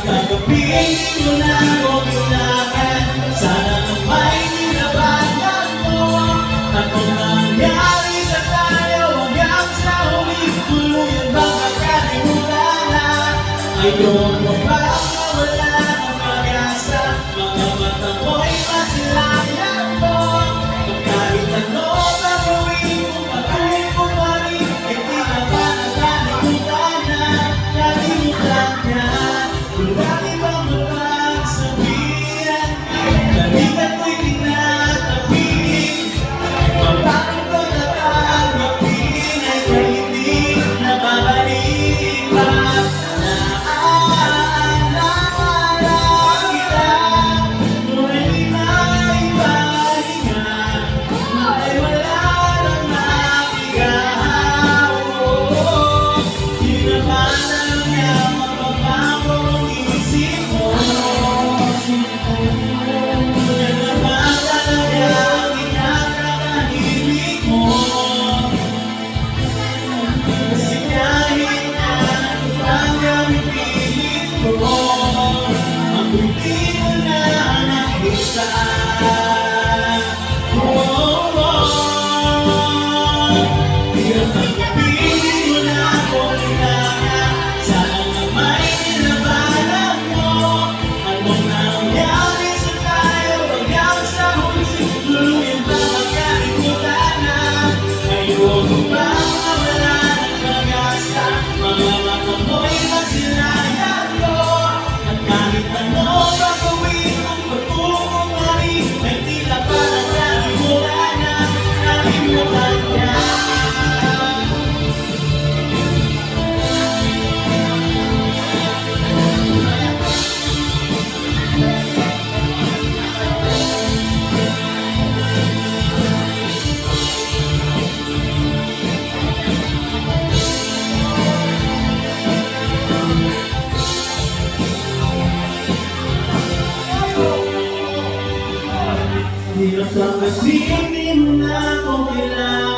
Tanggapin mo na o kailangan, sana na may nilabatan mo. At kung nangyari sa tayo hanggang sa huli, tuluyan bang kakalimutan na? Ngayon mo ba wala ng pag-asa? Mga mata mo'y masilayan mo. Kung kahit ano gagawin mo, patuloy mo pa rin, hindi na ba nakalimutan na? Kalimutan niya. Lagi bang mapagsabihan, kalikat mo'y tinatapin. Mapagod ko na tanggapin ay hindi nakakalipat. Naaalala kita, ngunit naipahinga, ay wala nang nakigaw. Di naman ang yaman mapapago ang isip mo. Yan naman talaga ang inakakahimik mo. Kasi kahit na ang gamitin ko, ang hindi mo na nakita. Tanggapin mo na kung kailangan, sana na may nilabanan mo. Anong nangyari sa tayo hanggang sa huli, tuluyan ba makalimutan na? Ngayon mo ba wala ng pag-asa? Mga mata mo'y masilayan ko. At kahit ano gagawin mong pagtulong na rin, ay tila pa nakalimutan na. Kalimutan niya. Hirap tanggapin, di mo na ako kailangan.